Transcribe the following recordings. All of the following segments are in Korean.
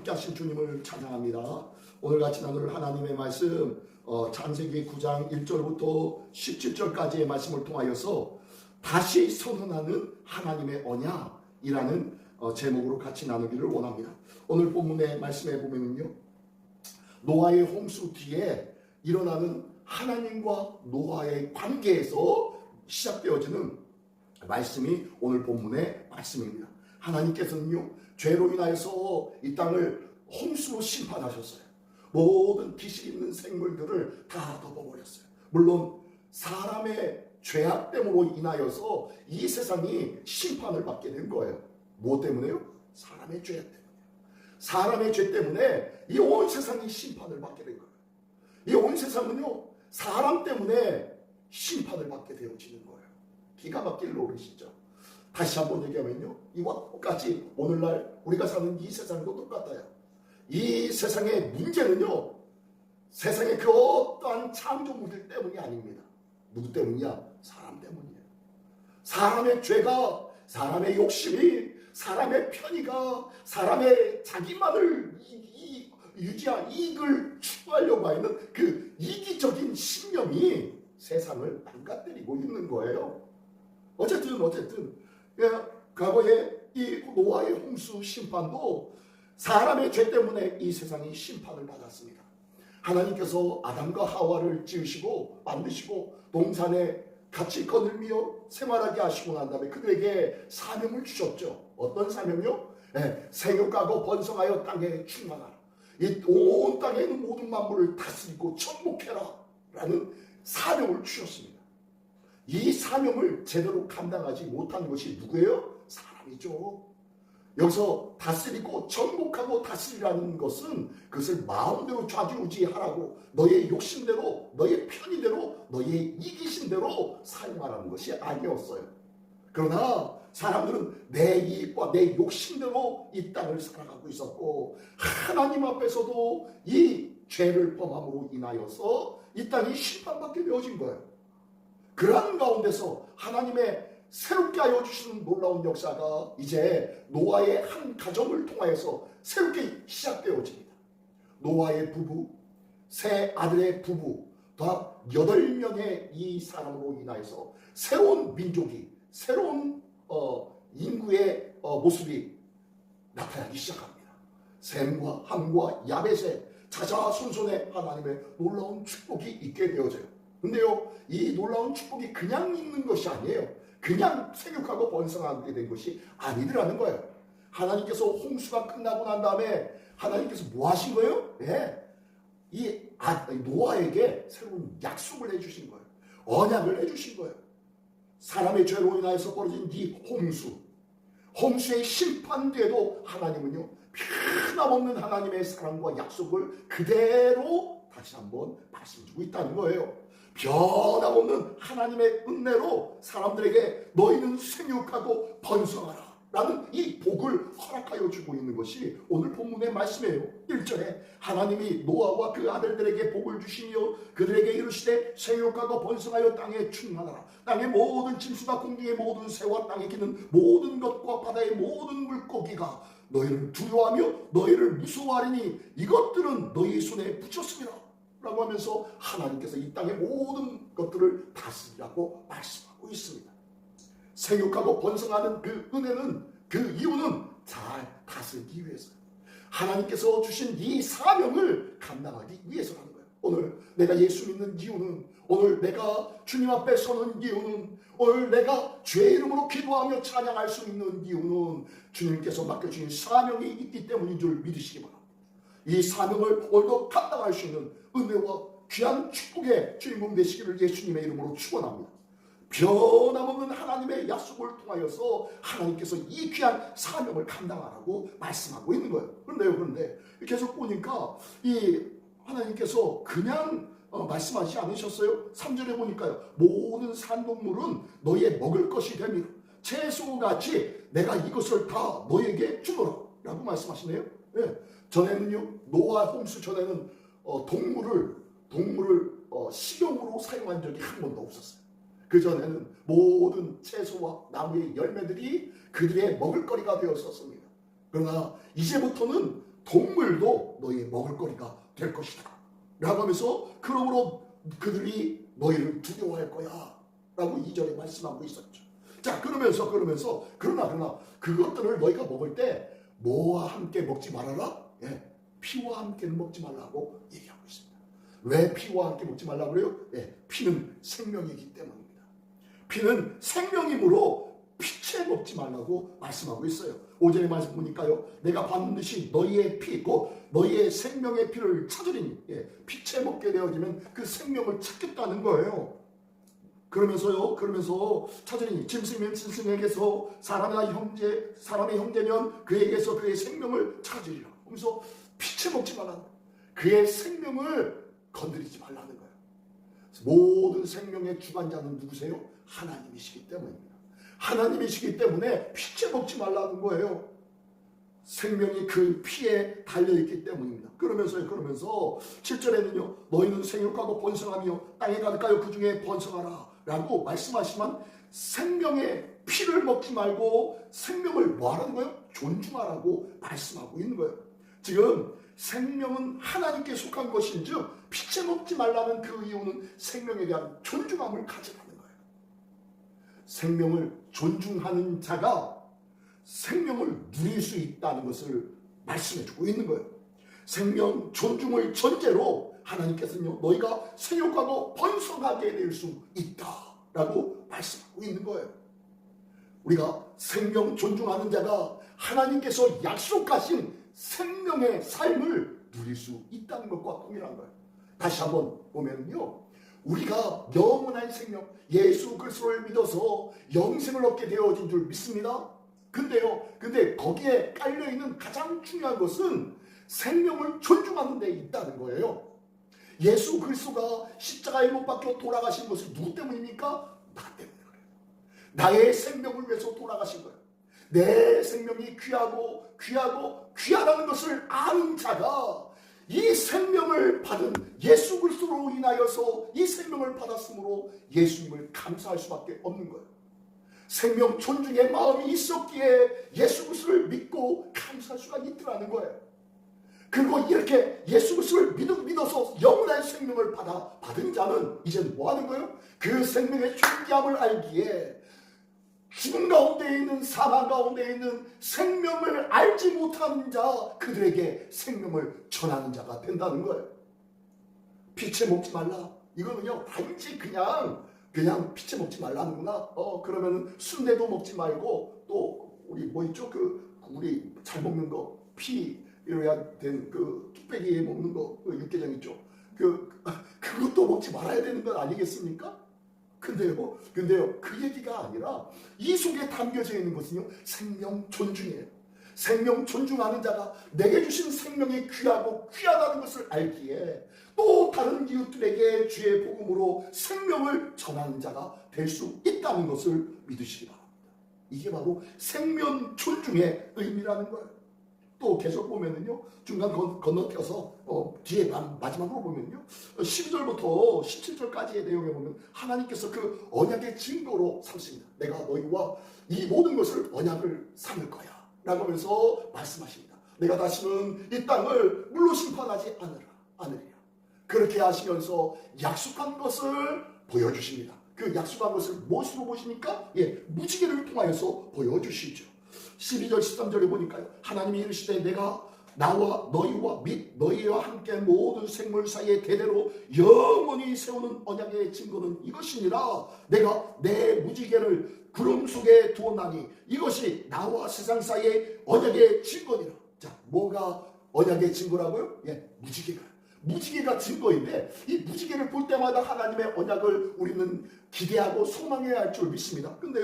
함께 하신 주님을 찬양합니다. 오늘 같이 나눌 하나님의 말씀 창세기 9장 1절부터 17절까지의 말씀을 통하여서 다시 선언하는 하나님의 언약이라는 제목으로 같이 나누기를 원합니다. 오늘 본문의 말씀에 보면요, 노아의 홍수 뒤에 일어나는 하나님과 노아의 관계에서 시작되어지는 말씀이 오늘 본문의 말씀입니다. 하나님께서는요, 죄로 인하여서 이 땅을 홍수로 심판하셨어요. 모든 빛이 있는 생물들을 다 덮어버렸어요. 물론 사람의 죄악 때문으로 인하여서 이 세상이 심판을 받게 된 거예요. 무엇 때문에요? 사람의 죄 때문에. 사람의 죄 때문에 이 온 세상이 심판을 받게 된 거예요. 이 온 세상은요, 사람 때문에 심판을 받게 되어지는 거예요. 기가 막힐 노릇이죠. 다시 한번 얘기하면요, 이와 똑같이 오늘날 우리가 사는 이 세상도 똑같아요. 이 세상의 문제는요, 세상의 그 어떠한 창조물들 때문이 아닙니다. 누구 때문이야? 사람 때문이에요. 사람의 죄가, 사람의 욕심이, 사람의 편의가, 사람의 자기만을 유지한 이익을 추구하려고 하는 그 이기적인 신념이 세상을 망가뜨리고 있는 거예요. 어쨌든 과거에 이 노아의 홍수 심판도 사람의 죄 때문에 이 세상이 심판을 받았습니다. 하나님께서 아담과 하와를 지으시고 만드시고 동산에 같이 거닐며 생활하게 하시고 난 다음에 그들에게 사명을 주셨죠. 어떤 사명이요? 생육하고 번성하여 땅에 충만하라. 이 온 땅에 있는 모든 만물을 다스리고 천복해라 라는 사명을 주셨습니다. 이 사명을 제대로 감당하지 못한 것이 누구예요? 사람이죠. 여기서 다스리고 천복하고 다스리라는 것은 그것을 마음대로 좌지우지하라고 너의 욕심대로, 너의 편의대로, 너의 이기심대로 사용하라는 것이 아니었어요. 그러나 사람들은 내 이익과 내 욕심대로 이 땅을 살아가고 있었고, 하나님 앞에서도 이 죄를 범함으로 인하여서 이 땅이 심판받게 되어진 거예요. 그러한 가운데서 하나님의 새롭게 하여 주시는 놀라운 역사가 이제 노아의 한 가정을 통하여서 새롭게 시작되어집니다. 노아의 부부, 세 아들의 부부, 다 8명의 이 사람으로 인하여서 새로운 민족이, 새로운 인구의 모습이 나타나기 시작합니다. 셈과 함과 야벳의 자자손손의 하나님의 놀라운 축복이 있게 되어져요. 근데요, 이 놀라운 축복이 그냥 있는 것이 아니에요. 그냥 생육하고 번성하게 된 것이 아니더라는 거예요. 하나님께서 홍수가 끝나고 난 다음에 하나님께서 뭐 하신 거예요? 이 노아에게 새로운 약속을 해주신 거예요. 언약을 해주신 거예요. 사람의 죄로 인하여서 벌어진 이 홍수의 심판 뒤에도 하나님은요, 변함없는 하나님의 사랑과 약속을 그대로 다시 한번 말씀해주고 있다는 거예요. 변함없는 하나님의 은혜로 사람들에게 너희는 생육하고 번성하라 라는 이 복을 허락하여 주고 있는 것이 오늘 본문의 말씀이에요. 1절에 하나님이 노아와 그 아들들에게 복을 주시며 그들에게 이르시되 생육하고 번성하여 땅에 충만하라. 땅의 모든 짐승과 공중의 모든 새와 땅에 기는 모든 것과 바다의 모든 물고기가 너희를 두려워하며 너희를 무서워하리니 이것들은 너희 손에 붙였습니다 라고 하면서 하나님께서 이 땅의 모든 것들을 다스리라고 말씀하고 있습니다. 생육하고 번성하는 그 은혜는, 그 이유는 잘 다스리기 위해서요. 하나님께서 주신 이 사명을 감당하기 위해서라는 거예요. 오늘 내가 예수 믿는 이유는, 오늘 내가 주님 앞에 서는 이유는, 오늘 내가 주의 이름으로 기도하며 찬양할 수 있는 이유는 주님께서 맡겨주신 사명이 있기 때문인 줄 믿으시기 바랍니다. 이 사명을 오늘도 감당할 수 있는 은혜와 귀한 축복의 주인공 되시기를 예수님의 이름으로 축원합니다. 변함없는 하나님의 약속을 통하여서 하나님께서 이 귀한 사명을 감당하라고 말씀하고 있는 거예요. 그런데 계속 보니까 이 하나님께서 그냥 말씀하지 않으셨어요. 3절에 보니까요, 모든 산동물은 너희의 먹을 것이 됩니다. 채소같이 내가 이것을 다 너희에게 주노라 라고 말씀하시네요. 전에는요, 노아 홍수 전에는 동물을 식용으로 사용한 적이 한 번도 없었어요. 그전에는 모든 채소와 나무의 열매들이 그들의 먹을거리가 되었었습니다. 그러나 이제부터는 동물도 너희의 먹을거리가 될 것이다 라고 하면서 그러므로 그들이 너희를 두려워할 거야 라고 2절에 말씀하고 있었죠. 자, 그러면서 그러나 그것들을 너희가 먹을 때 뭐와 함께 먹지 말아라? 예, 피와 함께는 먹지 말라고 얘기하고 있습니다. 왜 피와 함께 먹지 말라고 그래요? 예, 피는 생명이기 때문입니다. 피는 생명이므로 피채 먹지 말라고 말씀하고 있어요. 5절의 말씀 보니까요, 내가 반드시 너희의 피, 곧 너희의 생명의 피를 찾으리니, 예, 피채 먹게 되어지면 그 생명을 찾겠다는 거예요. 그러면서 찾으리니 짐승이면 짐승에게서 사람의 형제면 그에게서 그의 생명을 찾으리라. 그래서 피채 먹지 말라는 거예요. 그의 생명을 건드리지 말라는 거예요. 모든 생명의 주관자는 누구세요? 하나님이시기 때문입니다. 하나님이시기 때문에 피채 먹지 말라는 거예요. 생명이 그 피에 달려있기 때문입니다. 그러면서 7절에는요, 너희는 생육하고 번성하며 땅에 가득하여 그 중에 번성하라 라고 말씀하시면 생명의 피를 먹지 말고 생명을 뭐하라는 거예요? 존중하라고 말씀하고 있는 거예요. 지금 생명은 하나님께 속한 것인즉 피채 먹지 말라는 그 이유는 생명에 대한 존중함을 가지라는 거예요. 생명을 존중하는 자가 생명을 누릴 수 있다는 것을 말씀해주고 있는 거예요. 생명 존중을 전제로 하나님께서는요, 너희가 생육하고 번성하게 될 수 있다라고 말씀하고 있는 거예요. 우리가 생명 존중하는 자가 하나님께서 약속하신 생명의 삶을 누릴 수 있다는 것과 동일한 거예요. 다시 한번 보면요, 우리가 영원한 생명, 예수 그리스도를 믿어서 영생을 얻게 되어진 줄 믿습니다. 근데 거기에 깔려있는 가장 중요한 것은 생명을 존중하는 데 있다는 거예요. 예수 그리스도가 십자가에 못 박혀 돌아가신 것은 누구 때문입니까? 나 때문에 그래요. 나의 생명을 위해서 돌아가신 거예요. 내 생명이 귀하다는 것을 아는 자가 이 생명을 받은 예수 그리스도로 인하여서 이 생명을 받았으므로 예수님을 감사할 수밖에 없는 거예요. 생명 존중의 마음이 있었기에 예수 그리스도를 믿고 감사할 수가 있더라는 거예요. 그리고 이렇게 예수 그리스도를 믿어서 영원한 생명을 받은 자는 이제 뭐 하는 거예요? 그 생명의 존귀함을 알기에 죽음 가운데 있는, 사망 가운데 있는 생명을 알지 못하는 자, 그들에게 생명을 전하는 자가 된다는 거예요. 피채 먹지 말라. 이거는요, 단지 그냥 피채 먹지 말라는구나. 그러면 순대도 먹지 말고, 또 우리 뭐 있죠? 우리 잘 먹는 거, 피로야 된 뚝배기에 먹는 거, 육개장 있죠? 그것도 먹지 말아야 되는 건 아니겠습니까? 근데요, 그 얘기가 아니라 이 속에 담겨져 있는 것은요, 생명 존중이에요. 생명 존중하는 자가 내게 주신 생명이 귀하고 귀하다는 것을 알기에 또 다른 이웃들에게 주의 복음으로 생명을 전하는 자가 될 수 있다는 것을 믿으시기 바랍니다. 이게 바로 생명 존중의 의미라는 거예요. 또 계속 보면은요, 중간 건너뛰어서 뒤에 마지막으로 보면요, 12절부터 17절까지의 내용에 보면 하나님께서 그 언약의 증거로 삼습니다. 내가 너희와 이 모든 것을 언약을 삼을 거야 라고 하면서 말씀하십니다. 내가 다시는 이 땅을 물로 심판하지 않으리라. 그렇게 하시면서 약속한 것을 보여주십니다. 그 약속한 것을 무엇으로 보십니까? 무지개를 통하여서 보여주시죠. 12절 13절에 보니까요, 하나님이 이르시되 내가 나와 너희와 및 너희와 함께 모든 생물 사이에 대대로 영원히 세우는 언약의 증거는 이것이니라. 내가 내 무지개를 구름 속에 두었나니 이것이 나와 세상 사이의 언약의 증거니라. 자, 뭐가 언약의 증거라고요? 무지개가 증거인데, 이 무지개를 볼 때마다 하나님의 언약을 우리는 기대하고 소망해야 할 줄 믿습니다. 근데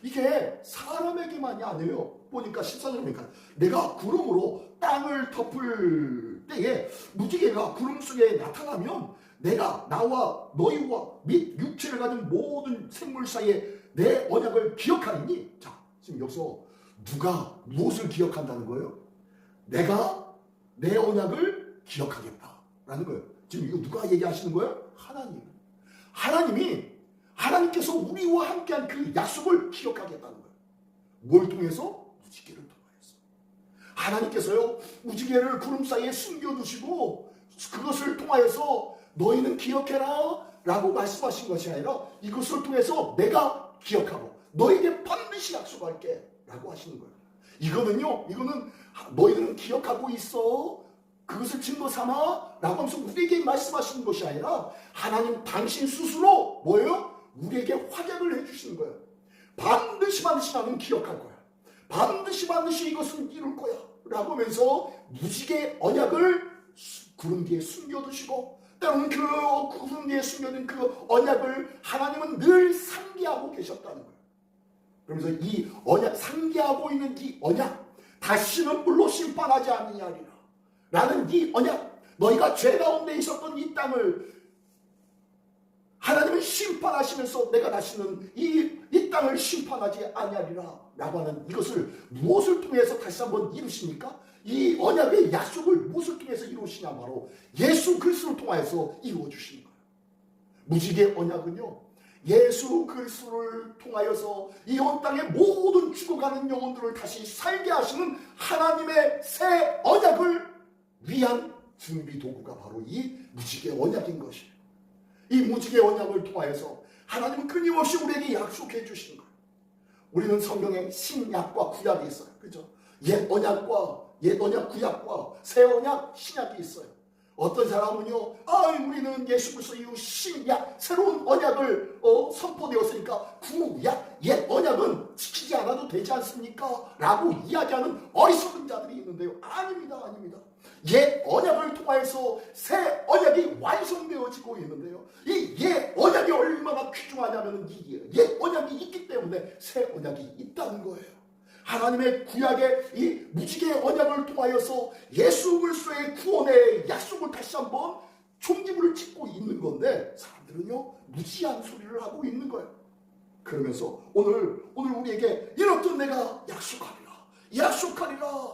이게 사람에게만이 아니에요. 보니까 14절 보니까 내가 구름으로 땅을 덮을 때에 무지개가 구름 속에 나타나면 내가 나와 너희와 및 육체를 가진 모든 생물 사이에 내 언약을 기억하리니. 자, 지금 여기서 누가 무엇을 기억한다는 거예요? 내가 내 언약을 기억하겠다라는 거예요. 지금 이거 누가 얘기하시는 거예요? 하나님께서 우리와 함께한 그 약속을 기억하겠다는 거예요. 뭘 통해서? 무지개를 통해서. 하나님께서요 무지개를 구름 사이에 숨겨두시고 그것을 통하여서 너희는 기억해라 라고 말씀하신 것이 아니라 이것을 통해서 내가 기억하고 너에게 반드시 약속할게 라고 하시는 거예요. 이거는 너희들은 기억하고 있어 그것을 증거 삼아 라고 하면서 우리에게 말씀하시는 것이 아니라 하나님 당신 스스로 뭐예요? 우리에게 확약을 해주시는 거예요. 반드시 나는 기억할 거야. 반드시 이것은 이룰 거야 라고 하면서 무지개 언약을 구름 뒤에 숨겨두시고 때로는 그 구름 뒤에 숨겨둔 그 언약을 하나님은 늘 상기하고 계셨다는 거예요. 그러면서 이 언약, 상기하고 있는 이 언약, 다시는 물로 심판하지 아니하리라 라는 이 언약, 너희가 죄 가운데 있었던 이 땅을 하나님은 심판하시면서 내가 다시는 이 땅을 심판하지 아니하리라 라고 하는 이것을 무엇을 통해서 다시 한번 이루십니까? 이 언약의 약속을 무엇을 통해서 이루시냐, 바로 예수 그리스도를 통하여서 이루어주시는 거예요. 무지개 언약은요, 예수 그리스도를 통하여서 이 온 땅의 모든 죽어가는 영혼들을 다시 살게 하시는 하나님의 새 언약을 위한 준비 도구가 바로 이 무지개 언약인 것이에요. 이 무지개 언약을 통하여서 하나님은 끊임없이 우리에게 약속해 주시는 거예요. 우리는 성경에 신약과 구약이 있어요. 그죠? 옛 언약 구약과 새 언약 신약이 있어요. 어떤 사람은요, 우리는 예수 그리스도 이후 신약 새로운 언약을 선포되었으니까 구약 옛 언약은 지키지 않아도 되지 않습니까? 라고 이야기하는 어리석은 자들이 있는데요. 아닙니다. 옛 언약을 통하여서 새 언약이 완성되어지고 있는데요. 이 옛 언약이 얼마나 귀중하냐면 이 옛 언약이 있기 때문에 새 언약이 있다는 거예요. 하나님의 구약의 이 무지개 언약을 통하여서 예수 그리스도의 구원의 약속을 다시 한번 종지부를 찍고 있는 건데 사람들은요 무지한 소리를 하고 있는 거예요. 그러면서 오늘 우리에게 이렇듯 내가 약속하리라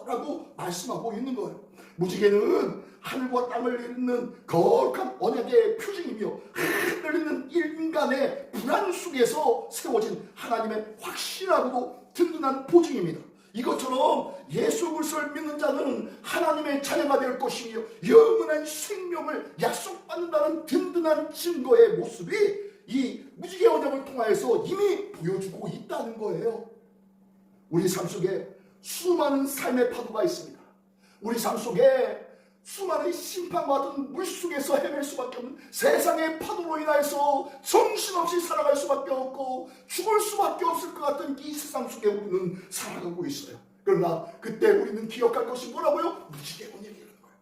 라고 말씀하고 있는 거예요. 무지개는 하늘과 땅을 잇는 거룩한 언약의 표징이며 흔들리는 인간의 불안 속에서 세워진 하나님의 확실하고도 든든한 보증입니다. 이것처럼 예수 그리스도를 믿는 자는 하나님의 자녀가 될 것이며 영원한 생명을 약속받는다는 든든한 증거의 모습이 이 무지개 언약을 통하여서 이미 보여주고 있다는 거예요. 우리 삶 속에 수많은 삶의 파도가 있습니다. 우리 삶 속에 수많은 심판받은 물속에서 헤맬 수밖에 없는 세상의 파도로 인하여서 정신없이 살아갈 수밖에 없고 죽을 수밖에 없을 것 같은 이 세상 속에 우리는 살아가고 있어요. 그러나 그때 우리는 기억할 것이 뭐라고요? 무지개 언약이라는 거예요.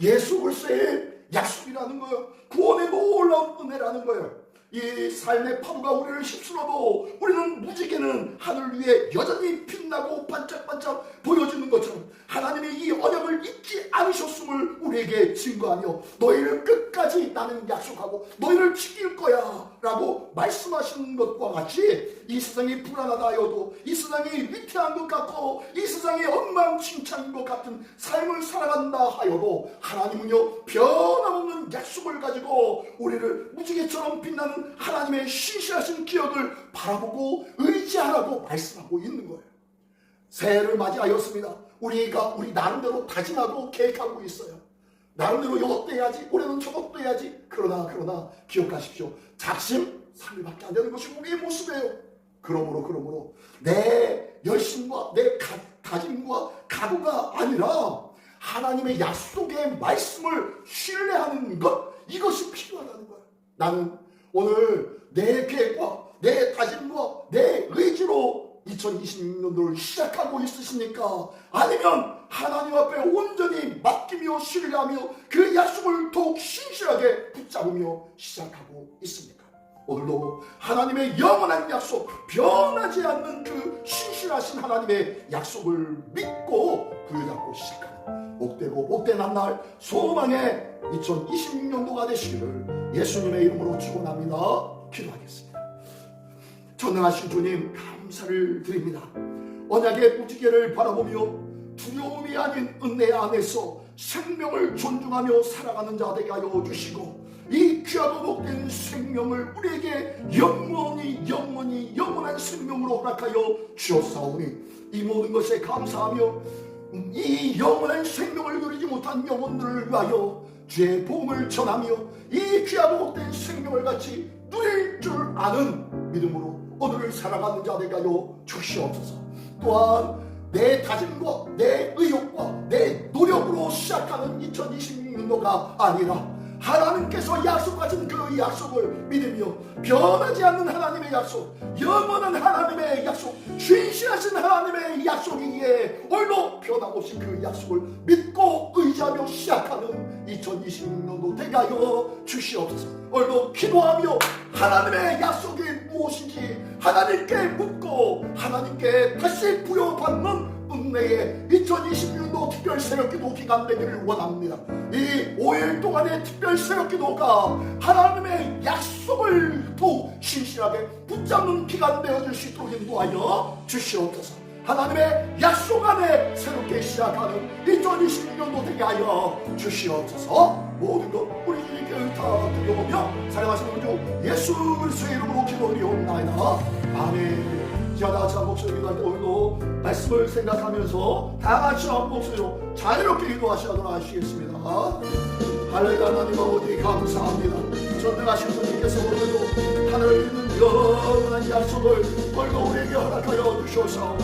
예수 그리스도의 약속이라는 거예요. 구원의 놀라운 은혜라는 거예요. 이 삶의 파도가 우리를 휩쓸어도 우리는 무지개는 하늘 위에 여전히 빛나고 반짝반짝 보여지는 것처럼 하나님의 이 언약을 잊지 않으셨음을 우리에게 증거하며 너희를 끝까지 나는 약속하고 너희를 지킬 거야 라고 말씀하시는 것과 같이 이 세상이 불안하다 하여도 이 세상이 위태한 것 같고 이 세상이 엉망진창인 것 같은 삶을 살아간다 하여도 하나님은요 변함없는 약속을 가지고 우리를 무지개처럼 빛나는 하나님의 신실하신 기억을 바라보고 의지하라고 말씀하고 있는 거예요. 새해를 맞이하였습니다. 우리 나름대로 다짐하고 계획하고 있어요. 나름대로 이것도 해야지, 올해는 저것도 해야지. 그러나 기억하십시오. 작심 3일밖에 안 되는 것이 우리의 모습이에요. 그러므로 내 열심과 내 다짐과 각오가 아니라 하나님의 약속의 말씀을 신뢰하는 것, 이것이 필요하다는 거예요. 나는 오늘 내 계획과 내 다짐과 내 의지로 2026년도를 시작하고 있으십니까? 아니면 하나님 앞에 온전히 맡기며 신뢰하며 그 약속을 더욱 신실하게 붙잡으며 시작하고 있습니까? 오늘도 하나님의 영원한 약속, 변하지 않는 그 신실하신 하나님의 약속을 믿고 부여잡고 시작하는 복되고 복된 한날 소망의 2026년도가 되시기를 예수님의 이름으로 축원합니다. 기도하겠습니다. 전능하신 주님 감사를 드립니다. 언약의 무지개를 바라보며 두려움이 아닌 은혜 안에서 생명을 존중하며 살아가는 자 되게 하여 주시고 이 귀하고 복된 생명을 우리에게 영원한 생명으로 허락하여 주었사오니 이 모든 것에 감사하며 이 영원한 생명을 누리지 못한 영혼들을 위하여 주의 복음을 전하며 이 귀하고 복된 생명을 같이 누릴 줄 아는 믿음으로 오늘을 살아가는 자 되게 하여 주시옵소서. 또한 내 다짐과 내 의욕과 내 노력으로 시작하는 2026년도가 아니라 하나님께서 약속하신 그 약속을 믿으며 변하지 않는 하나님의 약속, 영원한 하나님의 약속, 신실하신 하나님의 약속이기에 오늘도 변함없이 그 약속을 믿고 의지하며 시작하는 2026년도 되게 하여 주시옵소서. 오늘도 기도하며 하나님의 약속이 무엇인지 하나님께 묻고 하나님께 다시 부여받는 은혜의 2026년도 특별 새벽기도 기간 되기를 원합니다. 이 5일 동안의 특별 새벽기도가 하나님의 약속을 더욱 신실하게 붙잡는 기간 되어줄 수 있도록 인도하여 주시옵소서. 하나님의 약속 안에 새롭게 시작하는 2026년도 되게 하여 주시옵소서. 모든 것 우리 주님께 다 드려오며 사랑하시는 주 예수 그리스도의 이름으로 기도드리옵나이다. 아멘. 자, 다 같이 한 목소리로 기도할 때 오늘도 말씀을 생각하면서 다 같이 한 목소리로 자유롭게 기도하시도록 하시겠습니다. 할렐루야. 하나님 아버지 감사합니다. 전능하신 주님께서 오늘도 하늘에 있는 영원한 약속을 오늘도 우리에게 허락하여 주셔서